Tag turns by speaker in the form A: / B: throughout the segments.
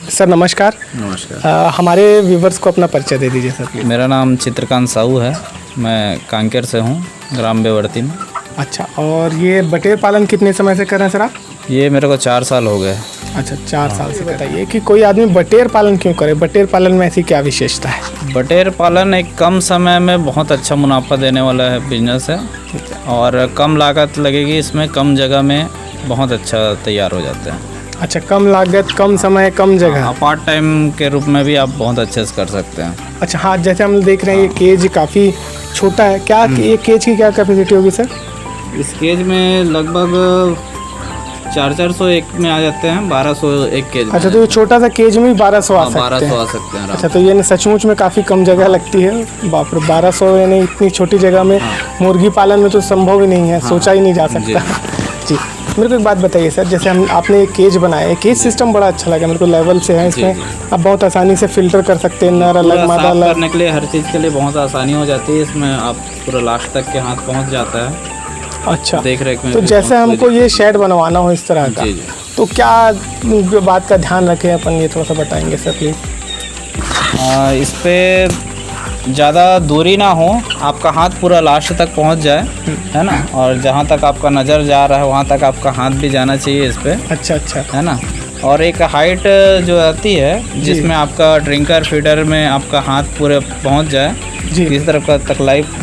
A: Sir नमस्कार।
B: नमस्कार।
A: हमारे व्यूवर्स को अपना परिचय दे दीजिए सर प्लीज़।
B: मेरा नाम चित्रकांत साहू है, मैं कांकेर से हूँ, ग्राम बेवर्ती में।
A: अच्छा, और ये बटेर पालन कितने समय से कर रहे हैं सर आप?
B: ये मेरे को 4 साल हो गए।
A: अच्छा, 4 साल से। बताइए कि कोई आदमी बटेर पालन क्यों करे? बटेर पालन में ऐसी क्या विशेषता है?
B: बटेर पालन एक कम समय में बहुत अच्छा मुनाफा देने वाला है बिजनेस है और कम लागत लगेगी इसमें, कम जगह में बहुत अच्छा तैयार हो जाते हैं।
A: अच्छा, कम लागत, कम समय, कम जगह।
B: पार्ट टाइम के रूप में भी आप बहुत अच्छे से कर सकते हैं।
A: अच्छा हाँ, जैसे हम देख रहे हैं ये केज काफ़ी छोटा है, क्या ये केज की क्या कैपेसिटी होगी सर?
B: इस केज में लगभग 400 एक में आ जाते हैं, 1200 एक केज।
A: अच्छा, तो ये छोटा सा केज में भी 1200 आ सकते हैं?
B: 1200 आ सकते हैं।
A: अच्छा, तो ये सचमुच में काफ़ी कम जगह लगती है। बाप रे, 1200 यानी इतनी छोटी जगह में मुर्गी पालन में तो संभव ही नहीं है, सोचा ही नहीं जा सकता। जी, मेरे को एक बात बताइए सर, जैसे आपने एक केज बनाया है, केज सिस्टम बड़ा अच्छा लगा मेरे को, लेवल से है इसमें, आप बहुत आसानी से फिल्टर कर सकते हैं, नर अलग मादा अलग
B: करने के लिए, हर चीज़ के लिए बहुत आसानी हो जाती है इसमें। आप पूरा लास्ट तक के हाथ पहुंच जाता है।
A: अच्छा,
B: देख रेख में
A: तो जैसे हमको ये शेड बनवाना हो इस तरह का,
B: जी।
A: तो क्या बात का ध्यान रखें अपन, ये थोड़ा सा बताएंगे सर प्लीज़।
B: इस पे ज़्यादा दूरी ना हो, आपका हाथ पूरा लास्ट तक पहुंच जाए, है ना, और जहां तक आपका नज़र जा रहा है वहां तक आपका हाथ भी जाना चाहिए इस पे।
A: अच्छा,
B: है ना, और एक हाइट जो आती है जिसमें आपका ड्रिंकर फीडर में आपका हाथ पूरे पहुंच जाए, किसी तरह का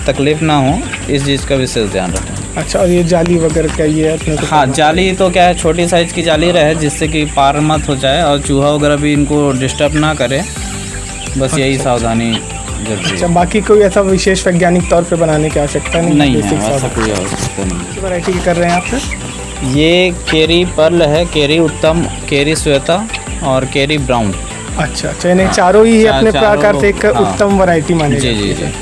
B: तकलीफ ना हो, इस चीज़ का विशेष ध्यान रखें।
A: अच्छा, और ये जाली वगैरह का ये अपने को?
B: हाँ, जाली तो क्या है, छोटी साइज़ की जाली रहे जिससे कि पार मत हो जाए और चूहा वगैरह भी इनको डिस्टर्ब ना करे, बस यही सावधानी जरूरी है।
A: अच्छा, बाकी कोई ऐसा विशेष वैज्ञानिक तौर पे बनाने की आवश्यकता नहीं
B: है, ऐसा कोई आवश्यकता नहीं।
A: वैरायटी की कर रहे हैं आप सर?
B: ये केरी पर्ल है, केरी उत्तम, केरी श्वेता और केरी ब्राउन।
A: अच्छा, यानी चारों ही अपने प्रकार से एक उत्तम वैरायटी मानी जाती है।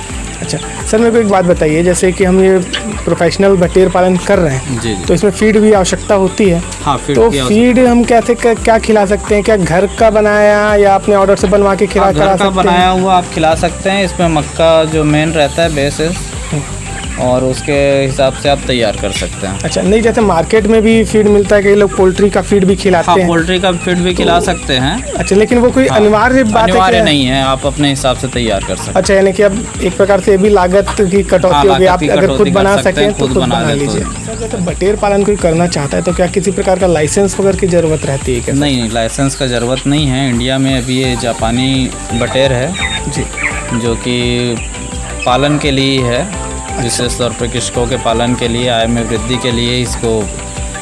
A: अच्छा सर, मेरे को एक बात बताइए, जैसे कि हम ये प्रोफेशनल बटेर पालन कर रहे हैं, तो इसमें फीड भी आवश्यकता होती है।
B: हाँ,
A: तो फीड हम कैसे क्या खिला सकते हैं? क्या घर का बनाया या अपने ऑर्डर से बनवा के खिला सकते हैं?
B: घर का बनाया हुआ आप खिला सकते हैं। इसमें मक्का जो मेन रहता है बेसिस, और उसके हिसाब से आप तैयार कर सकते हैं।
A: अच्छा, नहीं जैसे मार्केट में भी फीड मिलता है, कई लोग पोल्ट्री का फीड भी खिलाते हैं।
B: पोल्ट्री का फीड भी खिला सकते हैं।
A: अच्छा, लेकिन वो कोई अनिवार्य बात
B: नहीं है, आप अपने हिसाब से तैयार कर सकते हैं।
A: अच्छा, यानी कि अब एक प्रकार से ये भी लागत की कटौती होगी, आप अगर खुद बना सकें तो खुद बना लीजिए। सर, जैसे बटेर पालन कोई करना चाहता है तो क्या किसी प्रकार का लाइसेंस वगैरह की ज़रूरत रहती है क्या?
B: नहीं, लाइसेंस का ज़रूरत नहीं है। इंडिया में अभी ये जापानी बटेर है
A: जी, जो
B: कि पालन के लिए है, विशेष तौर पर कृषकों के पालन के लिए, आय में वृद्धि के लिए इसको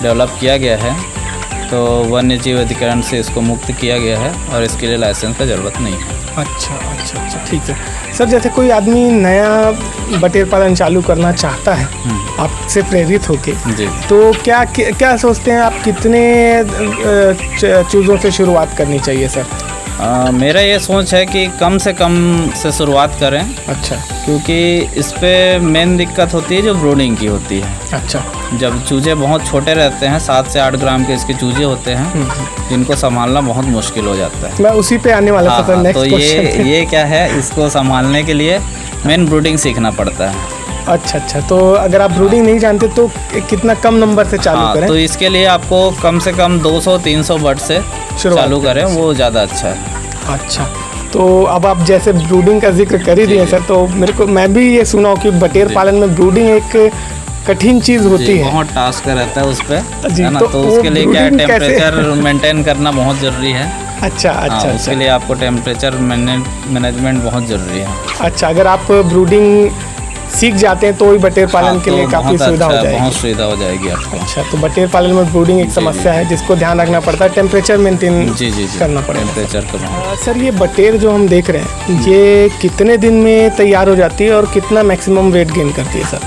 B: डेवलप किया गया है। तो वन्य जीव अधिकरण से इसको मुक्त किया गया है और इसके लिए लाइसेंस का ज़रूरत नहीं है।
A: अच्छा, ठीक है सर। जैसे कोई आदमी नया बटेर पालन चालू करना चाहता है, आपसे प्रेरित होके, तो क्या सोचते हैं आप, कितने चीज़ों से शुरुआत करनी चाहिए सर?
B: मेरा ये सोच है कि कम से कम से शुरुआत करें।
A: अच्छा,
B: क्योंकि इस पे मेन दिक्कत होती है जो ब्रूडिंग की होती है।
A: अच्छा,
B: जब चूजे बहुत छोटे रहते हैं, 7 से 8 ग्राम के इसके चूजे होते हैं, जिनको संभालना बहुत मुश्किल हो जाता है।
A: मैं उसी पे आने वाला था सर, नेक्स्ट क्वेश्चन।
B: तो ये क्या है, इसको संभालने के लिए मेन ब्रूडिंग सीखना पड़ता है।
A: अच्छा, तो अगर आप ब्रूडिंग नहीं जानते तो कितना कम नंबर से चालू करें?
B: तो इसके लिए आपको कम से कम 200-300 बर्ड से चालू करें, वो ज़्यादा अच्छा है।
A: अच्छा, तो अब आप जैसे ब्रूडिंग का जिक्र कर ही दिए सर, तो मैं भी ये सुना हूँ कि बटेर पालन में ब्रूडिंग एक कठिन चीज़ होती है, बहुत
B: टास्क रहता है उस पर, है ना।
A: तो
B: उसके लिए क्या है, टेम्परेचर मेंटेन करना बहुत ज़रूरी है।
A: अच्छा,
B: उसके लिए आपको टेम्परेचर मैनेजमेंट बहुत ज़रूरी है।
A: अच्छा, अगर आप ब्रूडिंग सीख जाते हैं तो वही बटेर पालन के लिए काफ़ी सुविधा हो जाएगी।
B: बहुत सुविधा हो जाएगी आपको।
A: अच्छा, तो बटेर पालन में ब्रूडिंग एक समस्या है जिसको ध्यान रखना पड़ता है, टेम्परेचर मेंटेन करना पड़ेगा।
B: टेम्परेचर का
A: सर, ये बटेर जो हम देख रहे हैं, ये कितने दिन में तैयार हो जाती है और कितना मैक्सिमम वेट गेन करती है सर?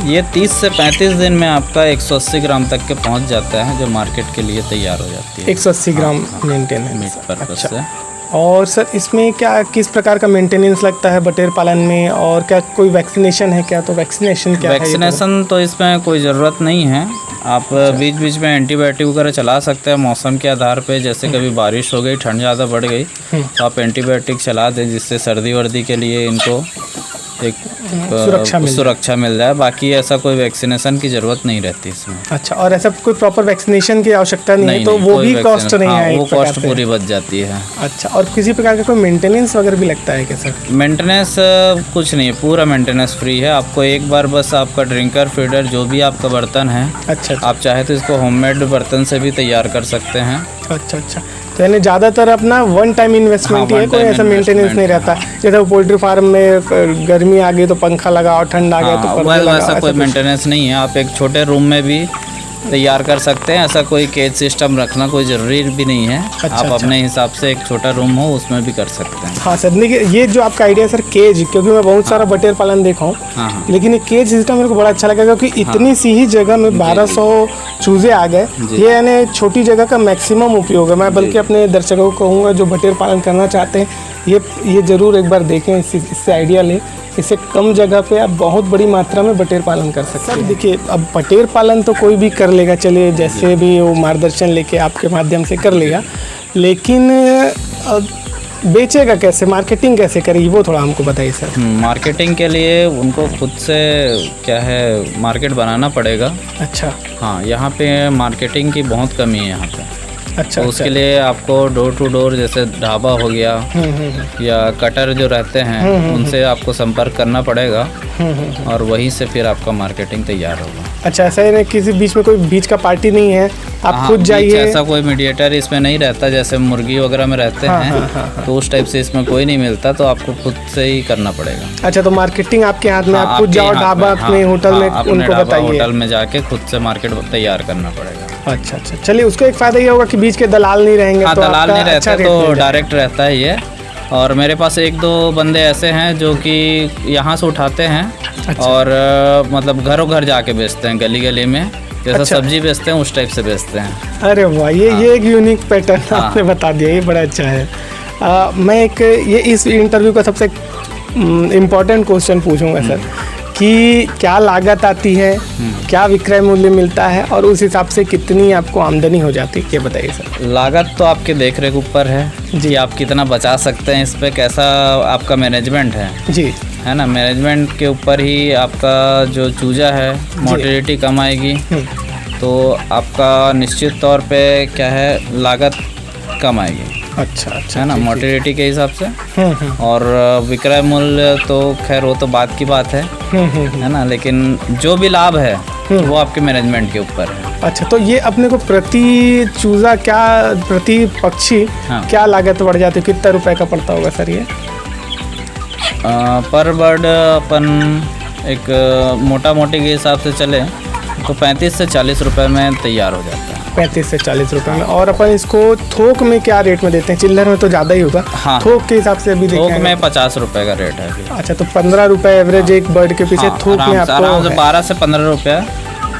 B: ये 30 से 35 दिन में आपका 180 ग्राम तक के पहुंच जाता है, जो मार्केट के लिए तैयार हो जाती है।
A: 180 ग्राम मेंटेन है
B: मीट पर्पस से।
A: और सर, इसमें किस प्रकार का मेंटेनेंस लगता है बटेर पालन में, और क्या कोई वैक्सीनेशन है क्या? तो वैक्सीनेशन क्या है?
B: वैक्सीनेशन तो इसमें कोई ज़रूरत नहीं है। आप बीच बीच में एंटीबायोटिक वगैरह चला सकते हैं मौसम के आधार पे। जैसे कभी बारिश हो गई, ठंड ज़्यादा बढ़ गई, तो आप एंटीबायोटिक चला दें, जिससे सर्दी वर्दी के लिए इनको एक
A: सुरक्षा
B: मिल जाए। बाकी ऐसा कोई वैक्सीनेशन की ज़रूरत नहीं रहती इसमें।
A: अच्छा, और ऐसा कोई प्रॉपर वैक्सीनेशन की आवश्यकता नहीं है, तो वो भी कॉस्ट नहीं है?
B: वो कॉस्ट पूरी बच जाती है।
A: अच्छा, और किसी प्रकार का कोई मेंटेनेंस वगैरह भी लगता है क्या सर?
B: मेंटेनेंस कुछ नहीं है, पूरा मेंटेनेंस फ्री है। आपको एक बार बस आपका ड्रिंकर फीडर जो भी आपका बर्तन है,
A: अच्छा,
B: आप चाहे तो इसको होममेड बर्तन से भी तैयार कर सकते हैं।
A: अच्छा, तो यानी ज़्यादातर अपना वन टाइम इन्वेस्टमेंट ही है, कोई ऐसा मेंटेनेंस नहीं रहता। जैसे वो पोल्ट्री फार्म में गर्मी आ गई तो पंखा लगाओ, ठंड आ गया तो पर्दे लगाओ,
B: वैसा कोई मेंटेनेंस नहीं है। आप एक छोटे रूम में भी तैयार कर सकते हैं। ऐसा कोई केज सिस्टम रखना कोई ज़रूरी भी नहीं है। आप अपने हिसाब से एक छोटा रूम हो उसमें भी कर सकते हैं।
A: हाँ सर, देखिए ये जो आपका आइडिया सर केज, क्योंकि मैं बहुत सारा बटेर पालन देखा हूँ, लेकिन ये केज सिस्टम मेरे को बड़ा अच्छा लगा, क्योंकि इतनी सी ही जगह में 1200 चूजे आ गए। ये यानी छोटी जगह का मैक्सिमम उपयोग है। मैं बल्कि अपने दर्शकों को कहूँगा जो बटेर पालन करना चाहते हैं, ये ज़रूर एक बार देखें, इससे आइडिया लें। इससे कम जगह पे आप बहुत बड़ी मात्रा में बटेर पालन कर सकते हैं। देखिए, अब बटेर पालन तो कोई भी कर लेगा, चलिए जैसे भी वो मार्गदर्शन लेके आपके माध्यम से कर लेगा, लेकिन बेचेगा कैसे, मार्केटिंग कैसे करेगी, वो थोड़ा हमको बताइए सर।
B: मार्केटिंग के लिए उनको खुद से क्या है मार्केट बनाना पड़ेगा।
A: अच्छा,
B: हाँ, यहाँ पे मार्केटिंग की बहुत कमी है यहाँ पे।
A: अच्छा,
B: तो उसके लिए आपको डोर टू डोर, जैसे ढाबा हो गया या कटर जो रहते हैं, उनसे आपको संपर्क करना पड़ेगा और वहीं से फिर आपका मार्केटिंग तैयार होगा।
A: अच्छा, ऐसा है, किसी बीच में कोई बीच का पार्टी नहीं है, आप खुद जाइए?
B: ऐसा कोई मीडिएटर इसमें नहीं रहता, जैसे मुर्गी वगैरह में रहते हैं, तो उस टाइप से इसमें कोई नहीं मिलता, तो आपको खुद से ही करना पड़ेगा।
A: अच्छा, तो मार्केटिंग आपके हाथ में, आप खुद जाओ ढाबा अपने होटल में, उनको बताइए,
B: होटल में जाके खुद से मार्केट तैयार करना पड़ेगा।
A: अच्छा, चलिए, उसका एक फ़ायदा ये होगा कि बीच के दलाल नहीं रहेंगे।
B: हाँ, दलाल नहीं रहते तो डायरेक्ट रहता है ये। और मेरे पास एक दो बंदे ऐसे हैं जो कि यहाँ से उठाते हैं। अच्छा। और मतलब घरों घर जाके बेचते हैं, गली गली में, जैसा अच्छा। सब्जी बेचते हैं उस टाइप से बेचते हैं।
A: अरे वाह, ये एक यूनिक पैटर्न आपने बता दिया, ये बड़ा अच्छा है। मैं एक ये इस इंटरव्यू का सबसे इम्पोर्टेंट क्वेश्चन पूछूंगा सर, कि क्या लागत आती है, क्या विक्रय मूल्य मिलता है, और उस हिसाब से कितनी आपको आमदनी हो जाती है, ये बताइए सर।
B: लागत तो आपके देख रेख ऊपर है जी, आप कितना बचा सकते हैं, इस पे कैसा आपका मैनेजमेंट है जी, है ना। मैनेजमेंट के ऊपर ही आपका जो चूजा है मोर्टेलिटी कम आएगी, तो आपका निश्चित तौर पे क्या है लागत कम आएगी। अच्छा, है ना, मोर्टेलिटी के हिसाब से। और विक्रय मूल्य तो खैर वो तो बात की बात है ना, लेकिन जो भी लाभ है वो आपके मैनेजमेंट के ऊपर है।
A: अच्छा, तो ये अपने को प्रति चूजा क्या, प्रति पक्षी क्या लागत बढ़ जाती है, कितना रुपए का पड़ता होगा सर ये?
B: पर बर्ड अपन एक मोटा मोटी के हिसाब से चले तो 35 से 40 रुपए में तैयार हो जाता है।
A: 35 से 40 रुपए में। और अपन इसको थोक में क्या रेट में देते हैं? चिल्लर में तो ज़्यादा ही होगा। हाँ, थोक के हिसाब से अभी
B: थोक में 50 रुपए का रेट है अभी।
A: अच्छा, तो 15 रुपए एवरेज एक बर्ड के पीछे थोक में आपको
B: आराम से 12 से 15 रुपए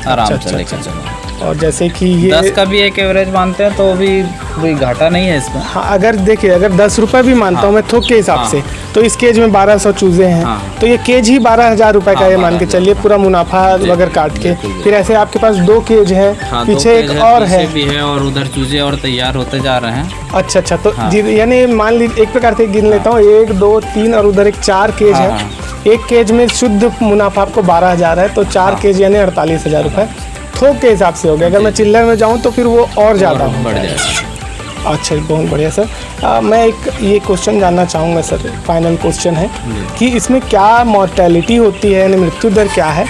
B: आराम से लेकर चलो।
A: और जैसे कि ये
B: 10 का भी एक एवरेज मानते हैं तो भी कोई घाटा नहीं है इसमें।
A: हाँ, अगर देखिए, अगर 10 रुपए भी मानता हूँ मैं थोक के हिसाब से, तो इस केज में 1200 चूजे हैं, तो ये केज ही 12,000 रुपए का ये मान के चलिए, पूरा मुनाफा अगर काट के। फिर ऐसे आपके पास 2 केज है, पीछे एक और है
B: भी है, और उधर चूजे और तैयार होते जा रहे हैं।
A: अच्छा, तो यानी मान लीजिए एक प्रकार से गिन लेता हूँ, 1 2 3 और उधर एक 4 केज है। एक केज में शुद्ध मुनाफा आपको 12,000 है, तो 4 केज यानी 48,000 रुपये थोक के हिसाब से हो गया। अगर मैं चिल्लर में जाऊँ तो फिर वो और ज़्यादा बढ़ जाएगा। अच्छा, बहुत बढ़िया सर। मैं एक ये क्वेश्चन जानना चाहूँगा सर, फाइनल क्वेश्चन है कि इसमें क्या मॉर्टेलिटी होती है, यानी मृत्यु दर क्या है,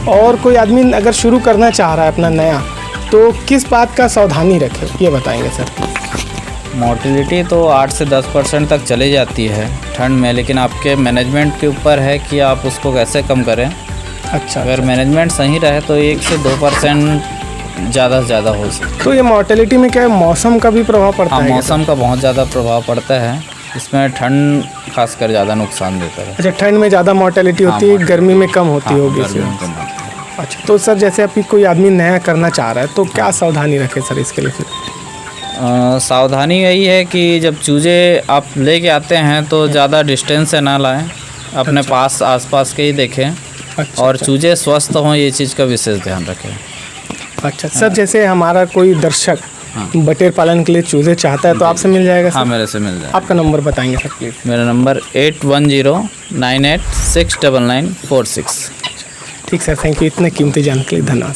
A: और कोई आदमी अगर शुरू करना चाह रहा है अपना नया, तो किस बात का सावधानी रखे, ये बताएंगे सर।
B: मॉर्टेलिटी तो 8 से 10% तक चली जाती है ठंड में, लेकिन आपके मैनेजमेंट के ऊपर है कि आप उसको कैसे कम करें। अच्छा, अगर मैनेजमेंट सही रहे तो 1 से 2% ज़्यादा से ज़्यादा हो सकता है।
A: तो ये मॉर्टेलिटी में क्या है, मौसम का भी प्रभाव पड़ता है?
B: मौसम का बहुत ज़्यादा प्रभाव पड़ता है इसमें। ठंड खासकर ज़्यादा नुकसान देता है।
A: अच्छा, ठंड में ज़्यादा मॉर्टेलिटी होती है, गर्मी में कम होती होगी। अच्छा, तो सर जैसे अभी कोई आदमी नया करना चाह रहा है तो क्या सावधानी रखे सर इसके लिए फिर?
B: सावधानी यही है कि जब चूजे आप लेके आते हैं तो ज़्यादा डिस्टेंस से ना लाएं, अपने पास आसपास के ही देखें। और चूजे स्वस्थ हों, ये चीज़ का विशेष ध्यान रखें।
A: अच्छा सर, जैसे हमारा कोई दर्शक बटेर पालन के लिए चूजे चाहता है तो आपसे मिल जाएगा
B: हाँ
A: सर?
B: मेरे से मिल जाए।
A: आपका नंबर बताएंगे सर प्लीज़।
B: मेरा नंबर 8109869946।
A: ठीक सर, थैंक यू, इतने कीमती जानकारी के लिए धन्यवाद।